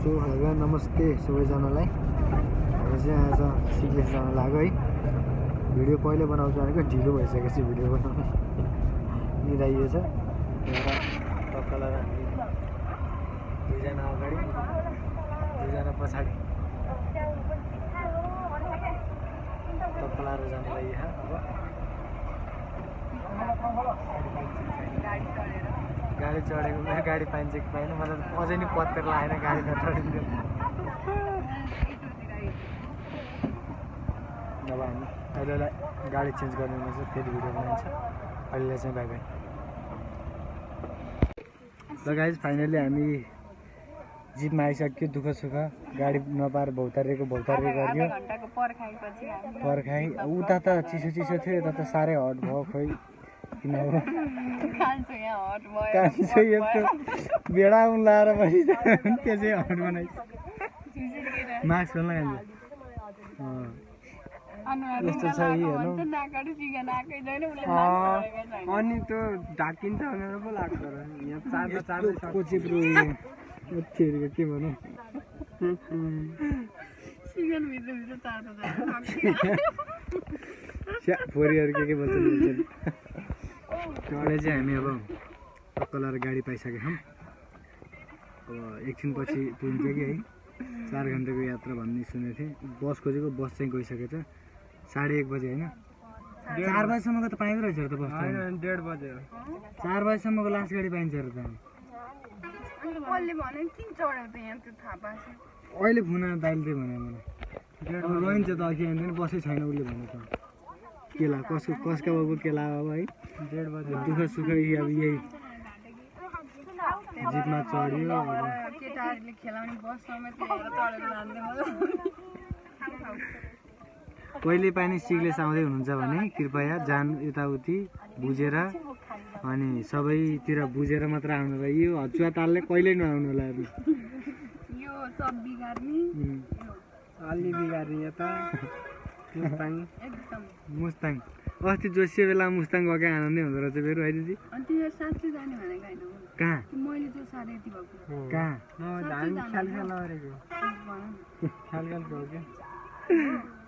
So hello नमस्ते सबैजनालाई। हामी चाहिँ आज सिक्लेस जान लाग्यो है। भिडियो पहिले बनाउँछु भनेको ढिलो भइसकेपछि भिडियो बनाउनु मिलाइएछ। तक्कला र हामी दुईजना अगाडि दुईजना पछाडि तक्कलाहरू जानु लागि अब गाडी चढेको गाडी पाइन्छ कि पाएन मलाई अझै नि पत्तर लागेन गाडी नचढिन्थ्यो। अब हामी अहिलेलाई गाडी चेन्ज गर्ने हुन्छ फेरि भिडियो बनाइन्छ। अहिले चाहिँ बाई बाई। ल गाइज फाइनली हामी जिपमा आइसक्यो। दुःख सुख गाडी नपाएर भौतारिएको गरियो। पर्खाइ उता त चिसो चिसो थियो, यता त साह्रै हट भयो। खोइ किनभने कान्छो यस्तो बेडा उन लाएर बसिन्छ त्यो चाहिँ हट बनाइन्छ। मास्क खोल्न कान्छ यस्तो छ हेर्नु। अनि त्यो ढाकिन्छ भनेर पो लाग्छ र यहाँ कोचिप्रो के भनौँ फोरीहरू के भन्छ। अहिले चाहिँ हामी अब तक्कला र गाडी पाइसकेका छौँ। अब एकछिन पछि पुगिन्छ कि है। 4 घन्टाको यात्रा भन्ने सुनेको थिएँ। बस खोजेको, बस चाहिँ गइसकेछ 1:30 बजे होइन। 4 बजीसम्मको त पाइँदो रहेछ र त बस। 1:30 बजे 4 बजीसम्मको लास्ट गाडी पाइन्छ र त। अहिले फुना दाइले भने मलाई रहन्छ त अघि आउँदैन बसै छैन उसले भने त। केला कसका बाबु केला अब है 1:30 बजे दुःख सुख अब यही जिपमा चढ्यो। कहिले पनि सिक्लेस आउँदै हुनुहुन्छ भने कृपया यताउति बुझेर अनि सबैतिर बुझेर मात्र आउनुलाई। यो हचुवा तालले कहिले नआउनु होला। अलि बिगार्ने यता मुस्ताङ अस्ति जोसियो बेला मुस्ताङ गएको आनन्दै हुँदो रहेछ फेरि है दिदी। कहाँ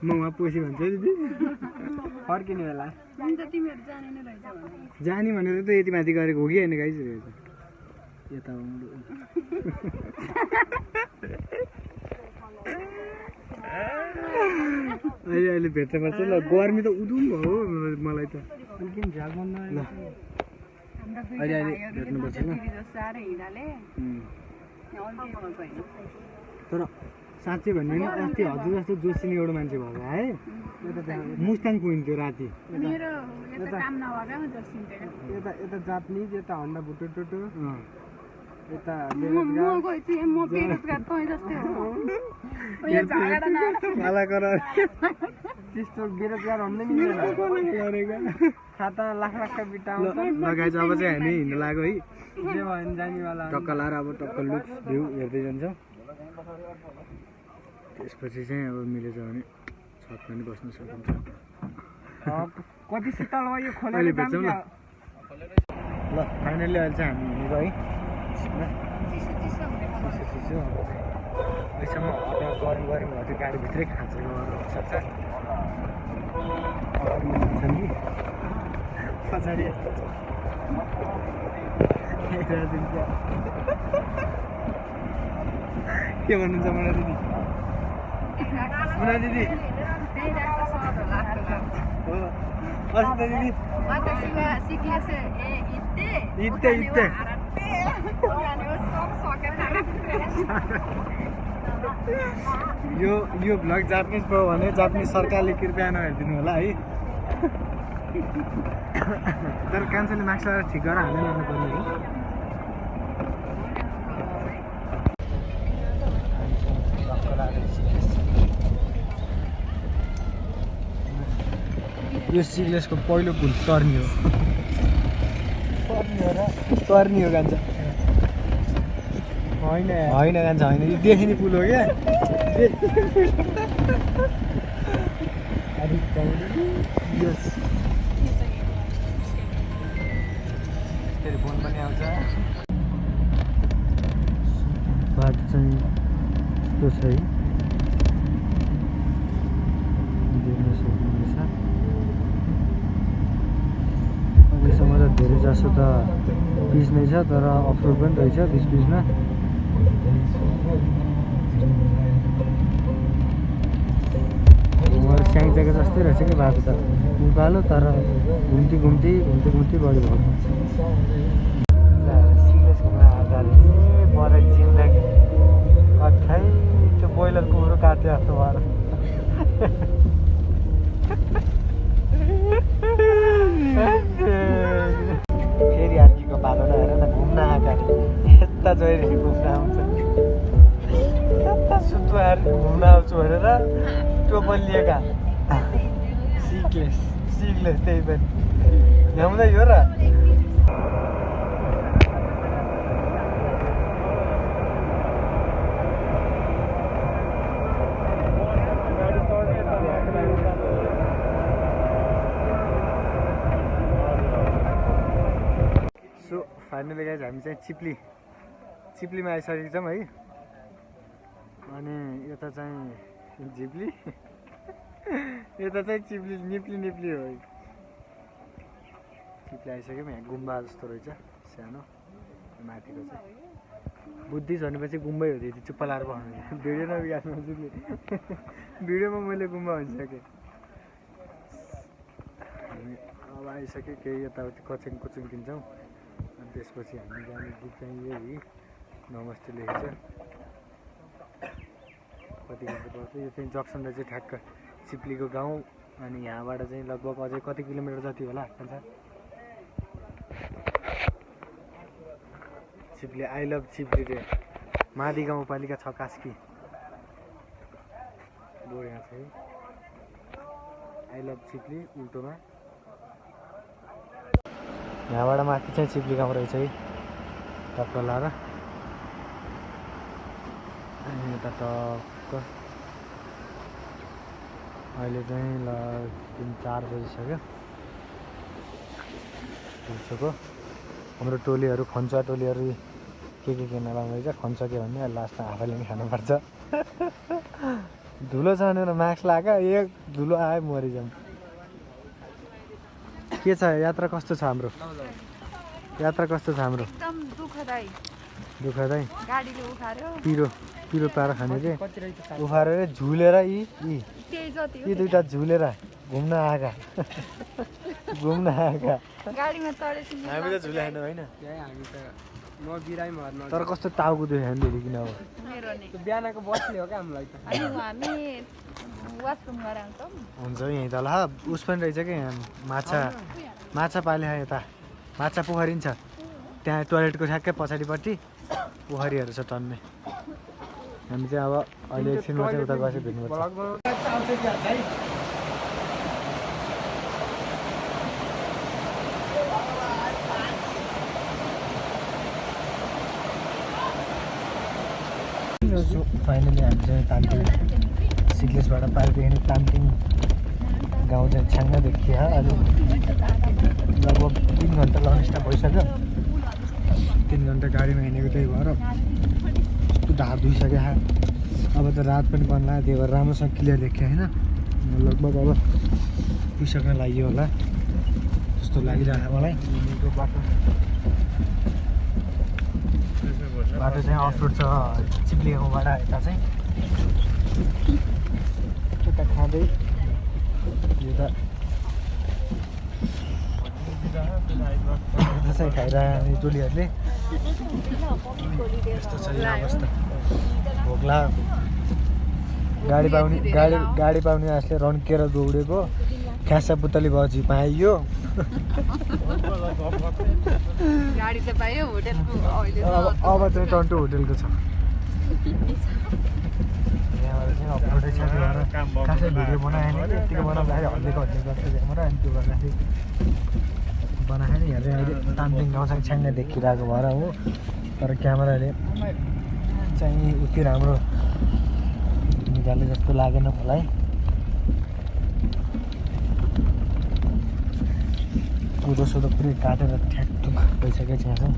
म उहाँ पोसी भन्छु है दिदी। फर्किने बेला जाने भनेर त यति माथि गरेको हो कि होइन गाइस। यता अहिले भेट्छ पर्छ। ल गर्मी त उदुम भयो मलाई त। अहिले भेट्नुपर्छ ल। तर साँच्चै भन्ने नि अस्ति हजुर जस्तो जोसिने एउटा मान्छे भएको है। मुस्ताङ पुगिन्थ्यो राति। यता जापानिज, यता हन्डा भुटो टुटो, यता त्यस्तो बेरोजगार भन्दै मिल्दैन। खाता लाख बिटाउँछ। लगाएछ अब चाहिँ हामी हिँड्नु लाग्यो है। जे भयो भने जानेवाला टक्का लाएर अब टक्क लुक्स भ्यू हेर्दै जान्छ। त्यसपछि चाहिँ अब मिलेछ भने छत पनि बस्न सकिन्छ। कति शीतल भयो यो खोलेर अहिले भेट्छौँ ल। ल फाइनल्ली अहिले चाहिँ हामी हिँडेको है। चिसो अहिलेसम्म हट गरौँ भयो त्यो गाडीभित्रै खाँचेको सक्छ। पछाडि के भन्नुहुन्छ मुना दिदी? मुना दिदी अस्ति दिदी इत्ते यो भ्लग जापानिज भयो भने जापानिज सरकारले कृपया नहेरिदिनु होला है। तर कान्छोले माक्स लगाएर ठिक गरेर हाल्दै लानुपर्ने हो। यो सिक्लेसको पहिलो पुल टर्नी हो। टर्नी हो कान्छ होइन कान्छ होइन। यो देखिने पुल हो क्या। फोन पनि आउँछ। बाटो चाहिँ यस्तो छ है देख्न सक्नुहुनेछ। अहिलेसम्म त धेरै जसो त पिच नै छ तर अफरोड पनि रहेछ बिच बिचमा। स्याङ्जाको जस्तै रहेछ कि बाटो त उकालो तर घुम्ती बढी भएको। बरे जिन्दगी अठाइ त्यो बोइलर कुरो काट्यो जस्तो भएर फेरि अर्कीको बाटो हेर न घुम्न आएका यता जहिले घुम्न आउँछ यता सुतुवार घुम्न आउँछु भनेर त्यो बलिएका सिक्लेस त्यही पनि ल्याउँदै हो र। फाइनली गाइज हामी चाहिँ चिप्लीमा आइसकेको छौँ है। अनि यता चाहिँ झिप्ली यता चाहिँ चिप्ली निप्ली हो है। चिप्ली आइसक्यौँ। यहाँ गुम्बा जस्तो रहेछ सानो माथिको चाहिँ बुद्धिस्ट भनेपछि गुम्बै हो। त्यति चुप्पा लाएर भन्नु भिडियो नबिगार्नु चिप्ली भिडियोमा मैले गुम्बा भनिसकेँ। हामी अब आइसक्यो केही यताउति कचिङ किन्छौँ। अनि त्यसपछि हामी जाने गीत चाहिँ यही नमस्ते लेखेको छ। कति घन्टा पर्छ यो चाहिँ जक्सन चाहिँ ठ्याक्क चिप्लीको गाउँ। अनि यहाँबाट चाहिँ लगभग अझै कति किलोमिटर जति होला संसार चिप्ली आई लभ चिप्ली रे मादी गाउँपालिका 6 कास्की बोर्ड यहाँ छ है। आई लभ चिप्ली उल्टोमा यहाँबाट माथि चाहिँ चिप्ली गाउँ रहेछ है टक्क लाएर। अनि यता टक्क अहिले चाहिँ ल 3-4 बजिसक्यो। दिउँसोको हाम्रो टोलीहरू खन्चा टोलीहरू के किन्न लाउँदैछ। खन्छ के भन्ने लास्टमा आफैले पनि खानुपर्छ। धुलो छ भनेर मास्क लगाएको एक धुलो आयो मरिजाउँ। के छ यात्रा कस्तो छ हाम्रो? यात्रा कस्तो छ हाम्रो? एकदम दुःखदायी गाडीले उखार्यो पिरो पाएर खाने रे उखारेर झुलेर यी दुईटा झुलेर घुम्न आएका गाडीमा चढेपछि हामी त झुले खानु होइन हामी त म बिरामी भर्न तर कस्तो टाउको दुख्यो हामी देखिन अब मेरो नि बिहानको बसले हो क्या हामीलाई त। अनि हामी वासरुम गएर आउँछौँ। हुन्छ यहीँ तल उस पनि रहेछ कि यहाँ माछा पाले यता माछा पोखरी नि छ त्यहाँ टोयलेटको ठ्याक्कै पछाडिपट्टि पोखरीहरू छ टन्ने। हामी चाहिँ अब अहिले एकछिनमा चाहिँ उता गएर भेट्नुपर्छ। फाइनली हामी चाहिँ तामटिङ सिक्लेसबाट पारिदेखि तामटिङ गाउँ चाहिँ छ्याङ्ग देखियो। अहिले लगभग 3 घन्टा लङ स्टप भइसक्यो। 3 घन्टा गाडीमा हिँडेको त्यही भएर कस्तो ढाड धुइसक्यो। अब त रात पनि बन्द लाग्यो त्यही भएर राम्रोसँग क्लियर देखियो होइन। लगभग अब पुगिसक्न लाग्यो होला जस्तो लागिरहेको मलाई। बाटो चाहिँ अफ रोड छ चिप्ली गाउँबाट यता चाहिँ यता खाँदै यता दसैँ खाइरहे टोलीहरूले। यस्तो छ यो अवस्था भोग्ला गाडी पाउने आजले रन्केर दौडेको ख्यासा पुतली भयो झिपा आइयो। गाडी त पायो होटेलको अहिले अब चाहिँ टन्टो होटेलको छ। यहाँबाट चाहिँ अपलोडै छ त्यो भएर खासै भिडियो बनाएन कि यत्तिकै बनाउँदाखेरि हल्लिएको गर्छ क्यामेरा। अनि त्यो गर्दाखेरि बनाएन। यहाँ चाहिँ अहिले तामटिङ गाउँसँग छ्याङ्ग देखिरहेको भएर हो तर क्यामेराले चाहिँ उति राम्रो निकाल्ने जस्तो लागेन मलाई। कुदोसुदो पुरै काटेर ठ्याकठुक भइसकेको छ यहाँ चाहिँ।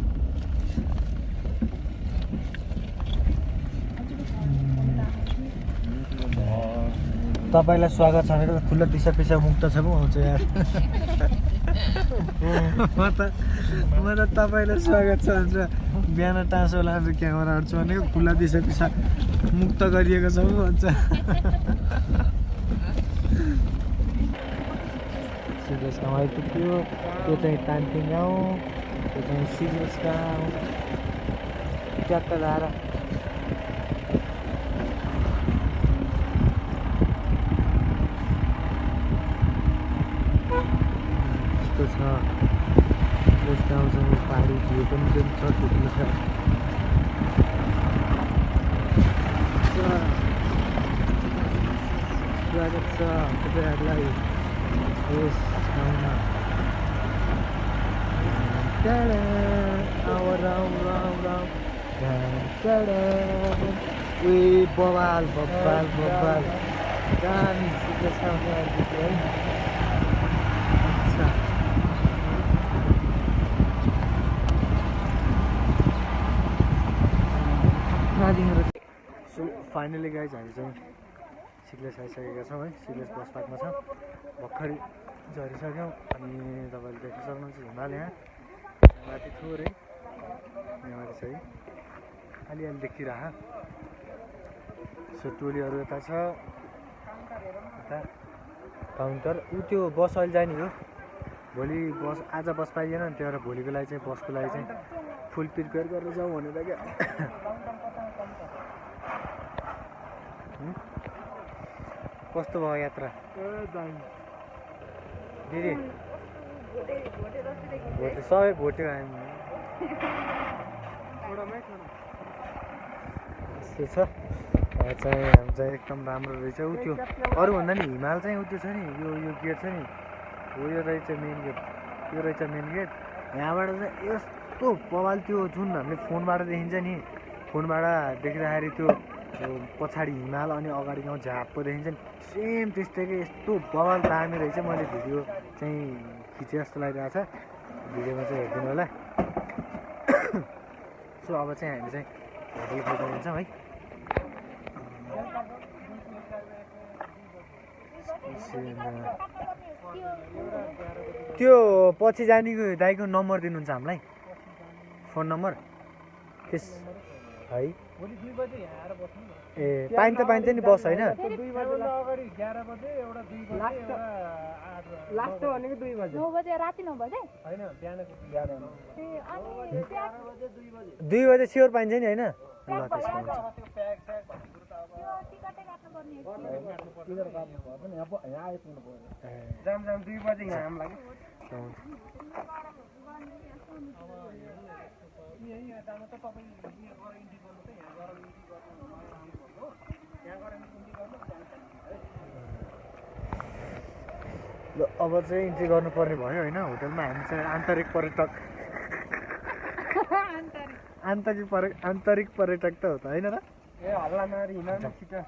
तपाईँलाई स्वागत छ भनेको खुल्ला दिशा पिसा मुक्त छ पो आउँछ यार म त तपाईँलाई स्वागत छ भनेर बिहान टाँसो लाएर क्यामेरा हाल्छु भनेको खुल्ला दिशा पिसा मुक्त गरिएको छ पो भन्छ सिरियस गाउँ आइपुग्यो त्यो चाहिँ तान्तिङ गाउँ त्यो चाहिँ सिरियस गाउँ ट्याक्क लाएर छ यस गाउँसँग पहाडी भ्यू पनि जुन छ ठुलो छ स्वागत छ तपाईँहरूलाई यस ठाउँमा बवाल बब्बाल बब्बाल दामी सिक्रेस ठाउँ है सो फाइनली गाइज हामी चाहिँ सिक्लेस आइसकेका छौँ है सिक्लेस बस पार्कमा छौँ भर्खरै झरिसक्यौँ अनि तपाईँले देख्न सक्नुहुन्छ हिमाल यहाँ माथि थोरै यहाँ माथि छ है अलिअलि देखिरह सो टोलीहरू यता छ यता काउन्टर ऊ त्यो बस अहिले जाने हो भोलि बस आज बस पाइएन नि त्यही भएर भोलिको लागि चाहिँ बसको लागि चाहिँ फुल प्रिपेयर गरेर जाउँ भनेर क्या कस्तो भयो यात्रा दिदी भोटे सबै भोटे हामी यस्तो छ चाहिँ हामी चाहिँ एकदम राम्रो रहेछ ऊ त्यो अरूभन्दा नि हिमाल चाहिँ ऊ त्यो छ नि यो गेट छ नि हो यो रहेछ मेन गेट यो रहेछ मेन गेट यहाँबाट चाहिँ यस्तो बवाल त्यो जुन हामीले फोनबाट देखिन्छ नि फोनबाट देखिँदाखेरि त्यो पछाडि हिमाल अनि अगाडि गाउँ झाप्पो देखिन्छ नि सेम त्यस्तैकै यस्तो बवाल दामी रहेछ मैले भिडियो चाहिँ खिचेँ जस्तो लागिरहेको छ भिडियोमा चाहिँ हेरिदिनु होला सो अब चाहिँ हामी चाहिँ भोलि फोटो लिन्छौँ है त्यो पछि जाने दाइको नम्बर दिनुहुन्छ हामीलाई फोन नम्बर त्यस है ए पाइन्छ नि बस होइन लास्ट भनेको 2 बजे 9 बजे राति 9 बजे हैन बिहानको 2 बजे स्योर पाइन्छ नि होइन ल त्यसको जाम 2 बजे यहाँ आम लाग्यो ल अब चाहिँ इन्ट्री गर्नुपर्ने भयो होइन होटलमा हामी चाहिँ आन्तरिक पर्यटक आन्तरिक पर्यटक त हो त होइन र ए हल्ला नगरी हिँड्न छिटो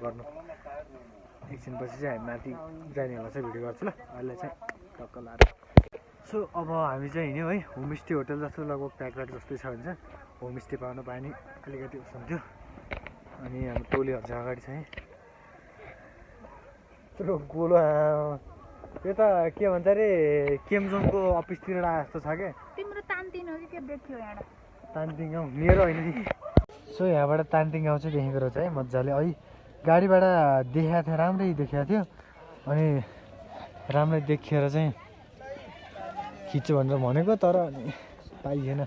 गर्नु एकछिनपछि चाहिँ हामी माथि जाने होला चाहिँ भिडियो गर्छु ल अहिले चाहिँ टक्क लाएर सो अब हामी चाहिँ हिँड्यौँ है होमस्टे होटल जस्तो लगभग प्याकबाट जस्तै छ भने चाहिँ होमस्टे पाउनु पाए नि अलिकति उस हुन्थ्यो अनि हाम्रो टोलीहरू चाहिँ अगाडि चाहिँ यत्रो गोलो त्यो त के भन्छ अरे केमजोङको अफिसतिर जस्तो छ क्या तिम्रो तान्तिन हो कि के देखियो यहाँ तान्तिङ गाउँ मेरो होइन नि सो यहाँबाट तान्तिङ गाउँ चाहिँ देखेको रहेछ है मजाले है गाडीबाट देखाएको थियो राम्रै देखाएको थियो अनि राम्रै देखिएर चाहिँ खिच्छु भनेर भनेको तर अनि पाइएन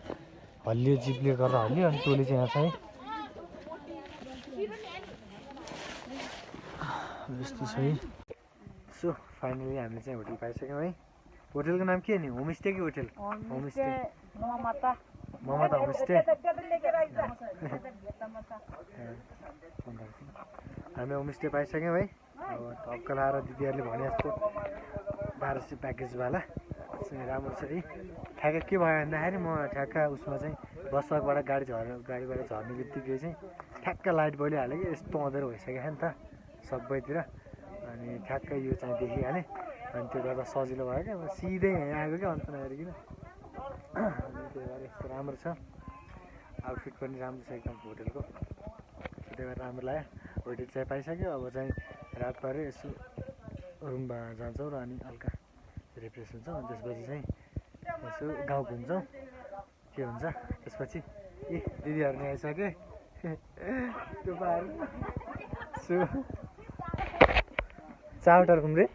हल्लियो जिप्ले गरेर हल्लियो अनि टोली चाहिँ यहाँ छ है यस्तो छ है सो फाइनली हामीले चाहिँ होटल पाइसक्यौँ है होटलको नाम के नि होमस्टे कि होटल होमस्टे ममता होमस्टे हामी होमस्टे पाइसक्यौँ है अब टक्क लाएर दिदीहरूले भने जस्तो 1200 प्याकेजवाला राम्रो छ है ठ्याक्क के भयो भन्दाखेरि म ठ्याक्क उसमा चाहिँ बसबाट गाडीबाट झर्ने बित्तिकै चाहिँ ठ्याक्क लाइट बलिहाल्यो कि यस्तो अँधेरो भइसक्यो नि त सबैतिर अनि ठ्याक्क यो चाहिँ देखिहालेँ अनि त्यो गर्दा सजिलो भयो क्या म सिधै यहाँ आएको क्या अन्त नहेरिकन त्यही भएर यस्तो राम्रो छ आउटफिट पनि राम्रो छ एकदम होटेलको त्यही भएर राम्रो लाग्यो होटल चाहिँ पाइसक्यो अब चाहिँ रात परे यसो रुममा जान्छौँ र अनि हल्का रिफ्रेस हुन्छौँ अनि त्यसपछि चाहिँ यसो गाउँ घुम्छौँ के हुन्छ त्यसपछि ए दिदीहरू नि आइसके सो चारवटा रुम रे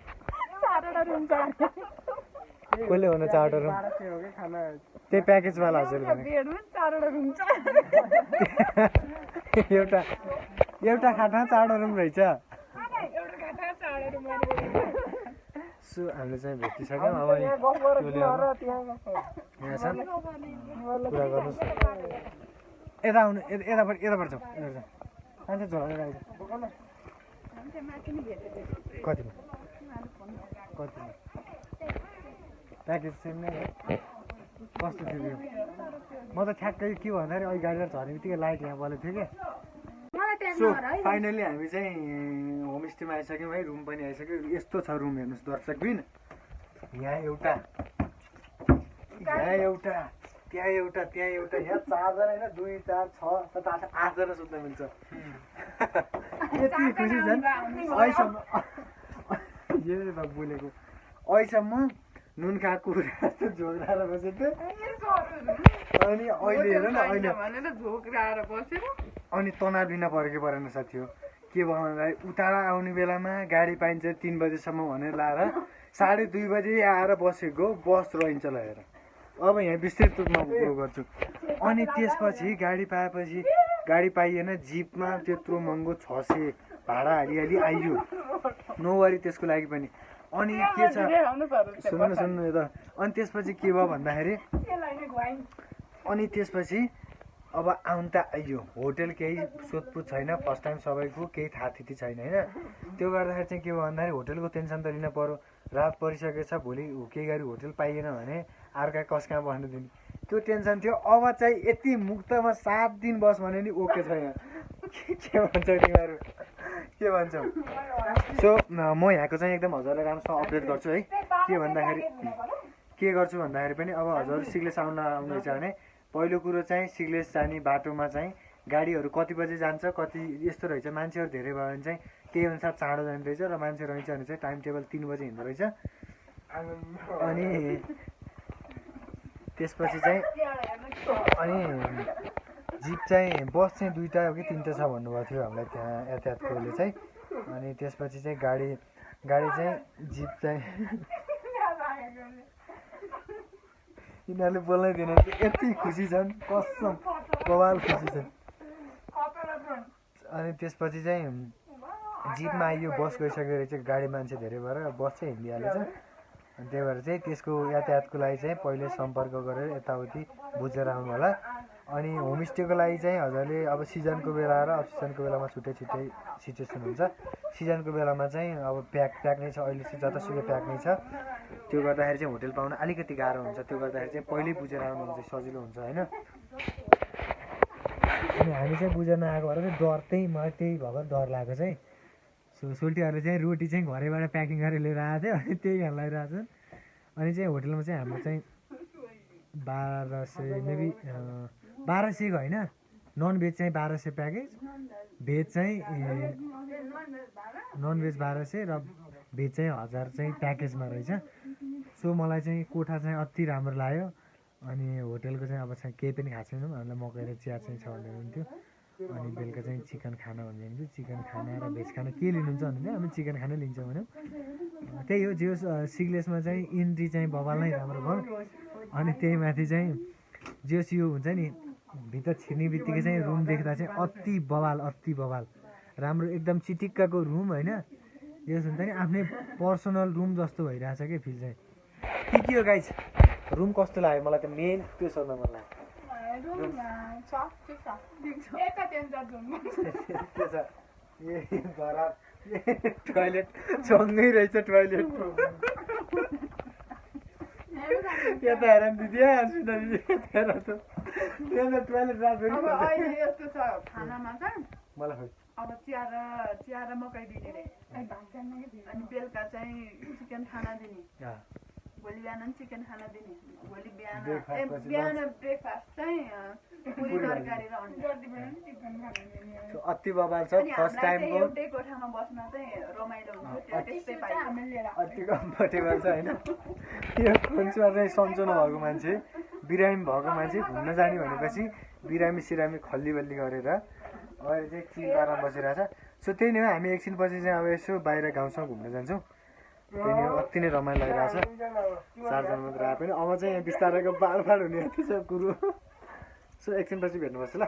कसले भन्नु चारवटा रुम त्यही प्याकेजवाला हजुर भने एउटा एउटा खाटमा चारवटा रुम रहेछ सो हामीले चाहिँ भेटिसक्यौँ अब यहाँ छ कुरा गर्नुहोस् यता आउनु यताबाट जाउँ मान्छे झरेर आइज कतिमा प्याकेज सेम नै कस्तो थियो म त ठ्याक्कै के भन्दाखेरि अहिले गाडीबाट झर्ने बित्तिकै लाइट यहाँ बलेको थियो कि सो फाइनली हामी चाहिँ होमस्टेमा आइसक्यौँ है रुम पनि आइसक्यो यस्तो छ रुम हेर्नुहोस् दर्शकबिन यहाँ एउटा त्यहाँ एउटा यहाँ 4 जना होइन 2 4 6 7 8 8 जना सुत्न मिल्छ यति खुसी छन् अहिलेसम्म बोलेको अहिलेसम्म नुन खाएको जस्तो झोक्राएर बसेको अनि अहिले हेर न अहिले अनि तनाव लिन परेको परेन साथी हो के भयो भन्दाखेरि उता आउने बेलामा गाडी पाइन्छ 3 बजेसम्म भनेर लाएर 2:30 बजे आएर बसेको बस रहन्छ ल हेर अब यहाँ विस्तृत रूपमा कुरो गर्छु अनि त्यसपछि गाडी पाएपछि गाडी पाइएन जिपमा त्यत्रो महँगो 600 भाडा हालिहाली आइयो नोवरी त्यसको लागि पनि अनि के छ सुन्नु यो त अनि त्यसपछि के भयो भन्दाखेरि अनि त्यसपछि अब आउनु त आइयो होटल केही सोधपुछ छैन फर्स्ट टाइम सबैको केही थाहा छैन होइन त्यो गर्दाखेरि चाहिँ के भयो भन्दाखेरि होटलको टेन्सन त लिन पर्यो रात परिसकेको छ भोलि केही गरी होटल पाइएन भने अर्का कस कहाँ बस्नु दिने त्यो टेन्सन थियो अब चाहिँ यति मुक्तमा 7 दिन बस भने नि ओके छ यहाँ के भन्छ तिमीहरू के भन्छौ सो म यहाँको चाहिँ एकदम हजुरलाई राम्रोसँग अपडेट गर्छु है के गर्छु भन्दाखेरि पनि अब हजुर सिग्लेस आउनुहुन्छ भने पहिलो कुरो चाहिँ सिग्लेस जाने बाटोमा चाहिँ गाडीहरू कति बजे जान्छ कति यस्तो रहेछ मान्छेहरू धेरै भयो भने चाहिँ त्यही अनुसार चाँडो जाने रहेछ र मान्छे रहन्छ भने चाहिँ टाइम टेबल 3 बजे हिँड्दो रहेछ अनि त्यसपछि चाहिँ अनि जिप चाहिँ बस चाहिँ 2टा हो कि 3टा छ भन्नुभएको थियो हामीलाई त्यहाँ यातायातकोले चाहिँ अनि त्यसपछि चाहिँ गाडी चाहिँ जिप चाहिँ यिनीहरूले बोल्नै दिएन यति खुसी छन् कसम बवाल खुसी छन् अनि त्यसपछि चाहिँ जिपमा आइयो बस गइसकेको रहेछ गाडी मान्छे धेरै भएर बस चाहिँ हिँडिहालेछ अनि त्यही भएर चाहिँ त्यसको यातायातको लागि चाहिँ पहिले सम्पर्क गरेर यताउति बुझेर आउनु होला अनि होमस्टेको लागि चाहिँ हजुरले अब सिजनको बेला र अफ सिजनको बेलामा छुट्टै सिचुएसन हुन्छ सिजनको बेलामा चाहिँ अब प्याक नै छ अहिले चाहिँ जतासुकै प्याक नै छ त्यो गर्दाखेरि चाहिँ होटल पाउन अलिकति गाह्रो हुन्छ त्यो गर्दाखेरि चाहिँ पहिल्यै बुझेर आउनु भने चाहिँ सजिलो हुन्छ होइन अनि हामी चाहिँ बुझेर नआएको भएर चाहिँ डर मलाई त्यही भएको डर लागेको चाहिँ सोल्टीहरूले चाहिँ रोटी चाहिँ घरैबाट प्याकिङ गरेर लिएर आएको थियो अनि त्यही यहाँ लगाइरहेको छन् अनि चाहिँ होटलमा चाहिँ हाम्रो चाहिँ 1200 मेबी 1200 होइन नन भेज चाहिँ 1200 प्याकेज भेज चाहिँ नन भेज 1200 र भेज चाहिँ 1000 चाहिँ प्याकेजमा रहेछ सो मलाई चाहिँ कोठा चाहिँ अति राम्रो लाग्यो अनि होटलको चाहिँ अब चाहिँ केही पनि खाएको छैनौँ हामीलाई मकै र चिया चाहिँ छ भनेर हुन्थ्यो अनि बेलुका चाहिँ चिकन खाना भन्ने हुन्थ्यो चिकन खाना र भेज खाना के लिनुहुन्छ भने हामी चिकन खाना लिन्छौँ भन्यौँ त्यही हो जो सिग्लेसमा चाहिँ इन्ट्री चाहिँ बवाल नै राम्रो भयो अनि त्यही माथि चाहिँ जोस यो हुन्छ नि भित्र छिर्ने बित्तिकै चाहिँ रुम देख्दा चाहिँ अति बवाल राम्रो एकदम चिटिक्काको रुम होइन यो हुन्छ नि आफ्नै पर्सनल रुम जस्तो भइरहेछ क्या फिल चाहिँ के हो गाइस रुम कस्तो लाग्यो मलाई त मेन त्यो सोध्न मन लाग्यो टोइलेट सँगै रहेछ टोइलेट यता हेर दिदी टोइलेट मलाई अब चिया र मकै दिने रे अनि बेलुका चाहिँ चिकन खाना दिने भोलि बिहान चिकन खाना दिने भोलि बिहान ब्रेकफास्ट चाहिँ पुरी तरकारी र अन्डा सो अति बबाल छ अनि फर्स्ट हामीलाई चाहिँ टाइमको एउटै कोठामा बस्न चाहिँ रमाइलो हुन्छ त्यो त्यस्तै पाइन्छ अति कम्फर्टेबल छ होइन यो फोन्समा चाहिँ सन्चो नभएको मान्छे बिरामी भएको मान्छे घुम्न जाने भनेपछि बिरामी सिरामी खल्ली बल्ली गरेर अहिले चाहिँ चिल पारेर बसिरहेछ सो त्यही नै हो हामी एकछिनपछि चाहिँ अब यसो बाहिर गाउँसँग घुम्न जान्छौँ त्यही नै हो अति नै रमाइलो लागिरहेछ 4 जना मात्र आए पनि अब चाहिँ यहाँ बिस्तारैको बालफाल हुने यति छ कुरो सो एकछिनपछि भेट्नुपर्छ ल